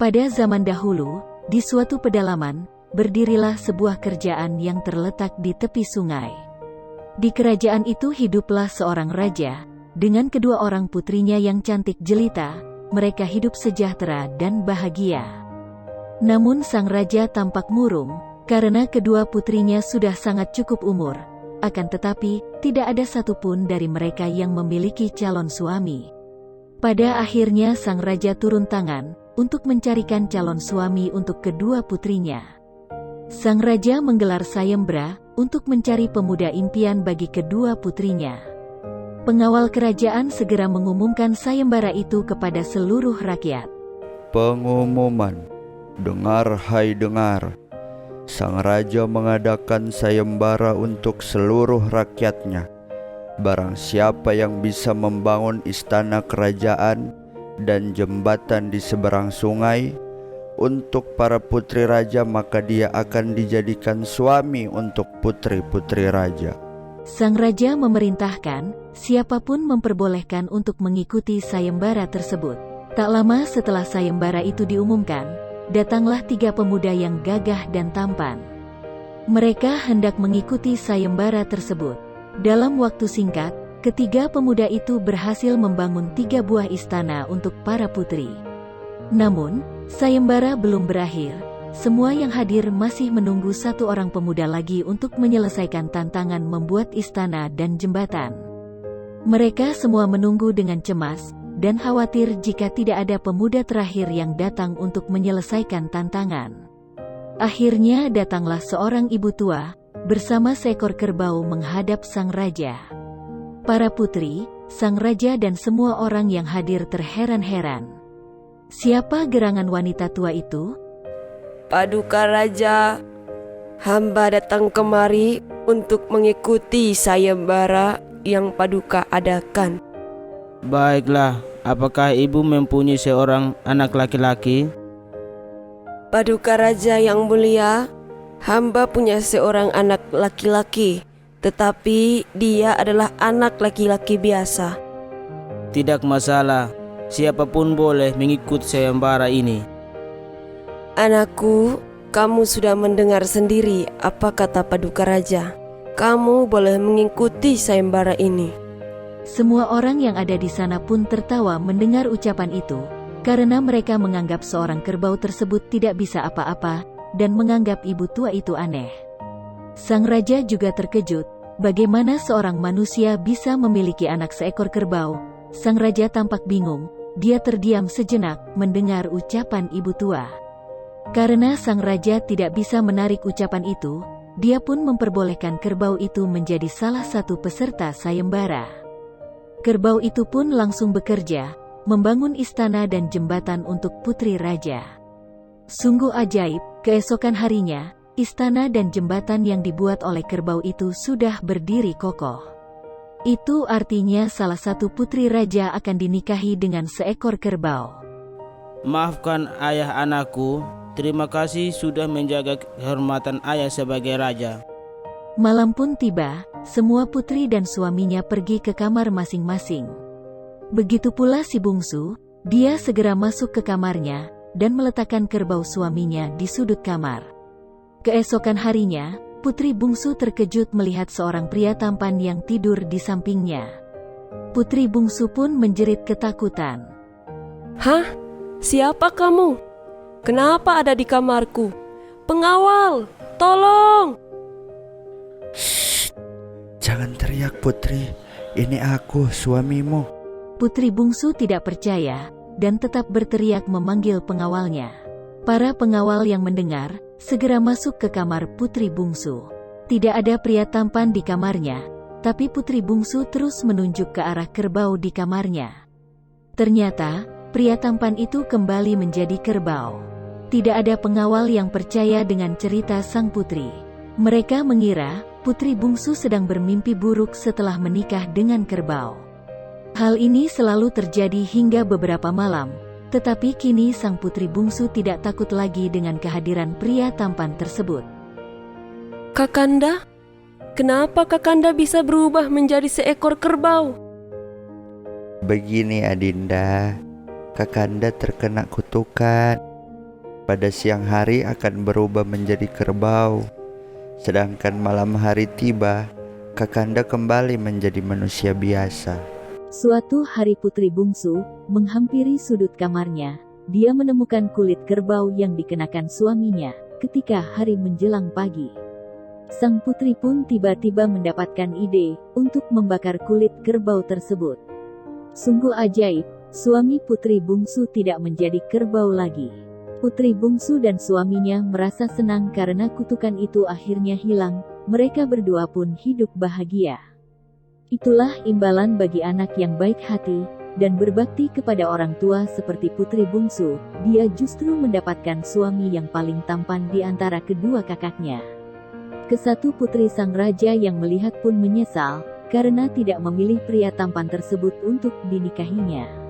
Pada zaman dahulu, di suatu pedalaman, berdirilah sebuah kerajaan yang terletak di tepi sungai. Di kerajaan itu hiduplah seorang raja, dengan kedua orang putrinya yang cantik jelita. Mereka hidup sejahtera dan bahagia. Namun sang raja tampak murung, karena kedua putrinya sudah sangat cukup umur. Akan tetapi, tidak ada satupun dari mereka yang memiliki calon suami. Pada akhirnya sang raja turun tangan untuk mencarikan calon suami untuk kedua putrinya. Sang raja menggelar sayembara untuk mencari pemuda impian bagi kedua putrinya. Pengawal kerajaan segera mengumumkan sayembara itu kepada seluruh rakyat. Pengumuman, dengar hai dengar. Sang raja mengadakan sayembara untuk seluruh rakyatnya. Barang siapa yang bisa membangun istana kerajaan dan jembatan di seberang sungai untuk para putri raja, maka dia akan dijadikan suami untuk putri-putri raja. Sang raja memerintahkan siapapun memperbolehkan untuk mengikuti sayembara tersebut. Tak lama setelah sayembara itu diumumkan, datanglah 3 pemuda yang gagah dan tampan. Mereka hendak mengikuti sayembara tersebut. Dalam waktu singkat, ketiga pemuda itu berhasil membangun 3 buah istana untuk para putri. Namun, sayembara belum berakhir. Semua yang hadir masih menunggu 1 orang pemuda lagi untuk menyelesaikan tantangan membuat istana dan jembatan. Mereka semua menunggu dengan cemas dan khawatir jika tidak ada pemuda terakhir yang datang untuk menyelesaikan tantangan. Akhirnya datanglah seorang ibu tua bersama seekor kerbau menghadap sang raja. Para putri, sang raja dan semua orang yang hadir terheran-heran. Siapa gerangan wanita tua itu? Paduka Raja, hamba datang kemari untuk mengikuti sayembara yang Paduka adakan. Baiklah, apakah ibu mempunyai seorang anak laki-laki? Paduka Raja yang mulia, hamba punya seorang anak laki-laki, tetapi dia adalah anak laki-laki biasa. Tidak masalah, siapapun boleh mengikut sayembara ini. Anakku, kamu sudah mendengar sendiri apa kata Paduka Raja. Kamu boleh mengikuti sayembara ini. Semua orang yang ada di sana pun tertawa mendengar ucapan itu, karena mereka menganggap seorang kerbau tersebut tidak bisa apa-apa, dan menganggap ibu tua itu aneh. Sang raja juga terkejut, bagaimana seorang manusia bisa memiliki anak seekor kerbau. Sang raja tampak bingung, dia terdiam sejenak mendengar ucapan ibu tua. Karena sang raja tidak bisa menarik ucapan itu, dia pun memperbolehkan kerbau itu menjadi salah satu peserta sayembara. Kerbau itu pun langsung bekerja, membangun istana dan jembatan untuk putri raja. Sungguh ajaib, keesokan harinya, istana dan jembatan yang dibuat oleh kerbau itu sudah berdiri kokoh. Itu artinya salah satu putri raja akan dinikahi dengan seekor kerbau. Maafkan ayah anakku, terima kasih sudah menjaga kehormatan ayah sebagai raja. Malam pun tiba, semua putri dan suaminya pergi ke kamar masing-masing. Begitu pula si bungsu, dia segera masuk ke kamarnya, dan meletakkan kerbau suaminya di sudut kamar. Keesokan harinya, putri bungsu terkejut melihat seorang pria tampan yang tidur di sampingnya. Putri bungsu pun menjerit ketakutan. Hah? Siapa kamu? Kenapa ada di kamarku? Pengawal, tolong! Shh, jangan teriak putri, ini aku suamimu. Putri bungsu tidak percaya, dan tetap berteriak memanggil pengawalnya. Para pengawal yang mendengar, segera masuk ke kamar putri bungsu. Tidak ada pria tampan di kamarnya, tapi putri bungsu terus menunjuk ke arah kerbau di kamarnya. Ternyata, pria tampan itu kembali menjadi kerbau. Tidak ada pengawal yang percaya dengan cerita sang putri. Mereka mengira, putri bungsu sedang bermimpi buruk setelah menikah dengan kerbau. Hal ini selalu terjadi hingga beberapa malam, tetapi kini sang putri bungsu tidak takut lagi dengan kehadiran pria tampan tersebut. Kakanda, kenapa Kakanda bisa berubah menjadi seekor kerbau? Begini Adinda, Kakanda terkena kutukan. pada siang hari akan berubah menjadi kerbau. Sedangkan malam hari tiba, Kakanda kembali menjadi manusia biasa. Suatu hari putri bungsu menghampiri sudut kamarnya. Dia menemukan kulit kerbau yang dikenakan suaminya ketika hari menjelang pagi. Sang putri pun tiba-tiba mendapatkan ide untuk membakar kulit kerbau tersebut. Sungguh ajaib, suami putri bungsu tidak menjadi kerbau lagi. Putri bungsu dan suaminya merasa senang karena kutukan itu akhirnya hilang. Mereka berdua pun hidup bahagia. Itulah imbalan bagi anak yang baik hati dan berbakti kepada orang tua seperti putri bungsu. Dia justru mendapatkan suami yang paling tampan di antara kedua kakaknya. Kesatu putri sang raja yang melihat pun menyesal karena tidak memilih pria tampan tersebut untuk dinikahinya.